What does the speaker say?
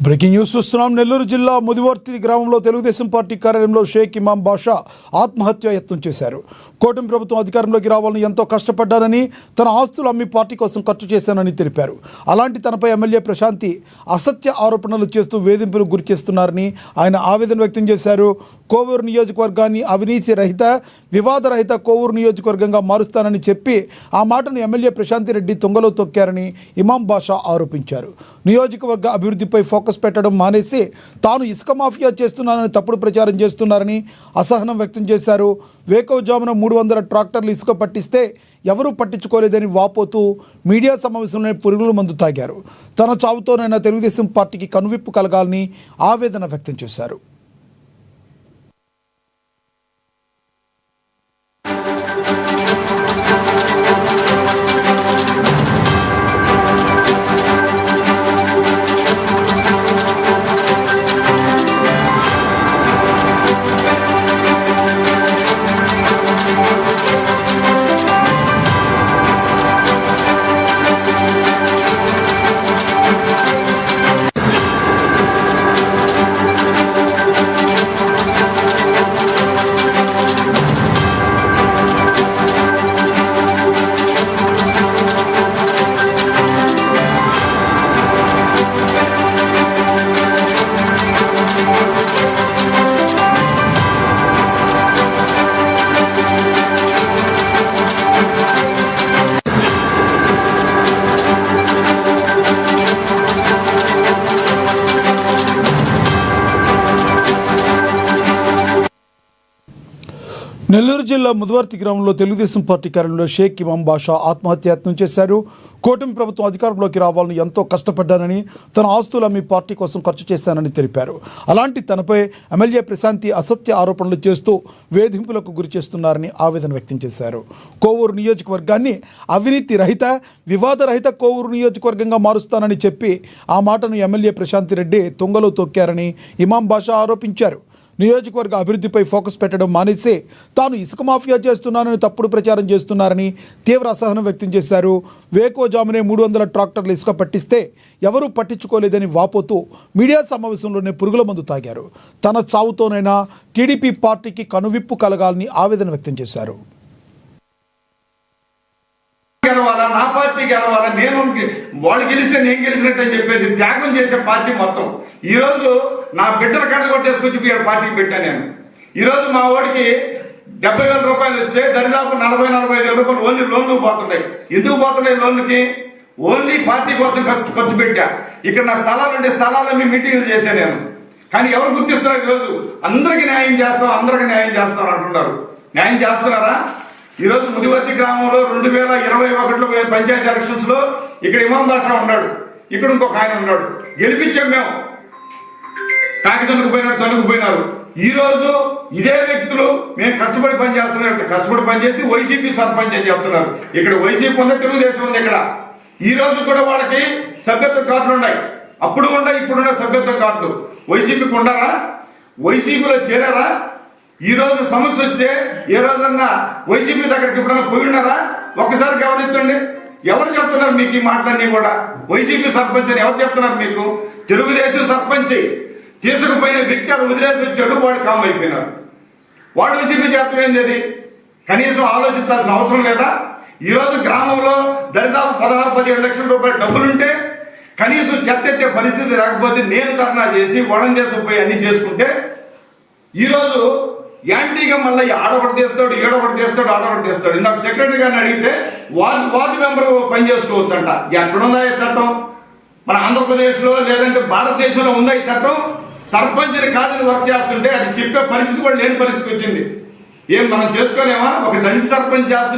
Breaking news చూస్తున్నాం. నెల్లూరు జిల్లా ముదివర్తి గ్రామంలో తెలుగుదేశం పార్టీ కార్యాలయంలో షేక్ ఇమాం బాషా ఆత్మహత్య యత్నం చేశారు. కూటమి ప్రభుత్వం అధికారంలోకి రావాలని ఎంతో కష్టపడ్డారని, తన ఆస్తులు అమ్మి పార్టీ కోసం ఖర్చు చేశానని తెలిపారు. అలాంటి తనపై ఎమ్మెల్యే ప్రశాంతి అసత్య ఆరోపణలు చేస్తూ వేధింపులకు గురి చేస్తున్నారని ఆయన ఆవేదన వ్యక్తం చేశారు. కోవూరు నియోజకవర్గాన్ని అవినీతి రహిత, వివాదరహిత కోవూరు నియోజకవర్గంగా మారుస్తానని చెప్పి ఆ మాటను ఎమ్మెల్యే ప్రశాంతి రెడ్డి తొంగలో తొక్కారని ఇమాం బాషా ఆరోపించారు. నియోజకవర్గ అభివృద్ధిపై ఫోకస్ పెట్టడం మానేసి తాను ఇసుక మాఫియా చేస్తున్నానని తప్పుడు ప్రచారం చేస్తున్నారని అసహనం వ్యక్తం చేశారు. వేకోజామున 300 ట్రాక్టర్లు ఇసుక పట్టిస్తే ఎవరూ పట్టించుకోలేదని వాపోతూ మీడియా సమావేశంలో పురుగుల మందు తాగారు. తన చావుతోనైనా తెలుగుదేశం పార్టీకి కనువిప్పు కలగాలని ఆవేదన వ్యక్తం చేశారు. నెల్లూరు జిల్లా ముదివర్తి గ్రామంలో తెలుగుదేశం పార్టీ కార్యాలయంలో షేక్ ఇమాం బాషా ఆత్మహత్య యత్నం చేశారు. కూటమి ప్రభుత్వం అధికారంలోకి రావాలని ఎంతో కష్టపడ్డానని, తన ఆస్తులు అమ్మి పార్టీ కోసం ఖర్చు చేశానని తెలిపారు. అలాంటి తనపై ఎమ్మెల్యే ప్రశాంతి అసత్య ఆరోపణలు చేస్తూ వేధింపులకు గురి చేస్తున్నారని ఆవేదన వ్యక్తం చేశారు. కోవూరు నియోజకవర్గాన్ని అవినీతి రహిత, వివాదరహిత కోవూరు నియోజకవర్గంగా మారుస్తానని చెప్పి ఆ మాటను ఎమ్మెల్యే ప్రశాంతి రెడ్డి తొంగలో తొక్కారని ఇమాం బాషా ఆరోపించారు. నియోజకవర్గ అభివృద్ధిపై ఫోకస్ పెట్టడం మానేసి తాను ఇసుక మాఫియా చేస్తున్నానని తప్పుడు ప్రచారం చేస్తున్నారని తీవ్ర అసహనం వ్యక్తం చేశారు. వేకోజామునే 300 ట్రాక్టర్లు ఇసుక పట్టిస్తే ఎవరూ పట్టించుకోలేదని వాపోతూ మీడియా సమావేశంలోనే పురుగుల మందు తాగారు. తన చావుతోనైనా టీడీపీ పార్టీకి కనువిప్పు కలగాలని ఆవేదన వ్యక్తం చేశారు. నా పార్టీ గెలవాలా, నేను వాళ్ళు గెలిస్తే నేను గెలిచినట్టు అని చెప్పేసి త్యాగం చేసే పార్టీ మొత్తం. ఈరోజు నా బిడ్డల కళ్ళ కొట్టేసుకొచ్చి పార్టీకి పెట్టాను నేను. ఈరోజు మా వాడికి 70,000 రూపాయలు ఇస్తే దరిదాపు 40,000-45,000 రూపాయలు ఓన్లీ లోన్లు పోతున్నాయి. ఎందుకు పోతున్నాయి లోన్లకి? ఓన్లీ పార్టీ కోసం ఖర్చు పెట్టా. ఇక్కడ నా స్థలాలు ఉండే స్థలాలన్నీ మీటింగ్లు చేశాను నేను. కానీ ఎవరు గుర్తిస్తున్నారు? ఈరోజు అందరికి న్యాయం చేస్తాం, అందరికి న్యాయం చేస్తాం అంటున్నారు. న్యాయం చేస్తున్నారా? ఈరోజు ముదివర్తి గ్రామంలో 2021లో పంచాయతీ ఎలక్షన్స్ లో ఇక్కడ ఇమాం బాషా ఉన్నాడు, ఇక్కడ ఇంకొక ఆయన ఉన్నాడు. గెలిపించాం మేము. కాకి తనుకుపోయినారు. ఈ రోజు ఇదే వ్యక్తులు మేము కష్టపడి పనిచేస్తున్నారు. కష్టపడి పనిచేసి వైసీపీ సర్పంచ్ అని చెప్తున్నారు. ఇక్కడ వైసీపీ ఉంది, తెలుగుదేశం ఉంది. ఇక్కడ ఈ రోజు కూడా వాళ్ళకి సభ్యత్వ కార్డులు ఉన్నాయి. అప్పుడు ఉన్నాయి, ఇప్పుడున్న సభ్యత్వ కార్డులు వైసీపీకి ఉండారా? వైసీపీలో చేరారా? ఈ రోజు సమస్య వస్తే ఏ రోజన్నా వైసీపీ దగ్గరికి ఎప్పుడన్నా పోయినారా? ఒక్కసారి గమనించండి. ఎవరు చెప్తున్నారు మీకు ఈ మాటలన్నీ కూడా? వైసీపీ సర్పంచ్ అని ఎవరు చెప్తున్నారు మీకు? తెలుగుదేశం సర్పంచ్ తీసుకుపోయిన వ్యక్తి అక్కడ వదిలేసి వచ్చాడు, వాడు కామ్ అయిపోయినారు. వాడు వైసీపీ చెప్పమైంది అది కనీసం ఆలోచించాల్సిన అవసరం లేదా? ఈ రోజు గ్రామంలో దరిదాపు 16-17 లక్షల రూపాయల డబ్బులుంటే కనీసం చెత్త ఎత్తే పరిస్థితి లేకపోతే నేను ధర్నా చేసి వడం చేసుకుపోయి అన్ని చేసుకుంటే ఈరోజు యాంటీగా మళ్ళీ ఆడొకటి తీస్తాడు, ఏడొకటి తీస్తాడు, ఆడొకటి తీస్తాడు. ఇందాక సెక్రటరీ గారిని అడిగితే వార్డు మెంబర్ పని చేసుకోవచ్చు అంట. ఎక్కడుందా ఈ చట్టం? మన ఆంధ్రప్రదేశ్లో లేదంటే భారతదేశంలో ఉందా ఈ చట్టం? సర్పంచ్ని కాదని వర్క్ చేస్తుంటే అది చెప్పే పరిస్థితి కూడా లేని పరిస్థితి వచ్చింది. ఏం మనం చేసుకోలేమా? ఒక దళిత సర్పంచ్ చేస్తుంటే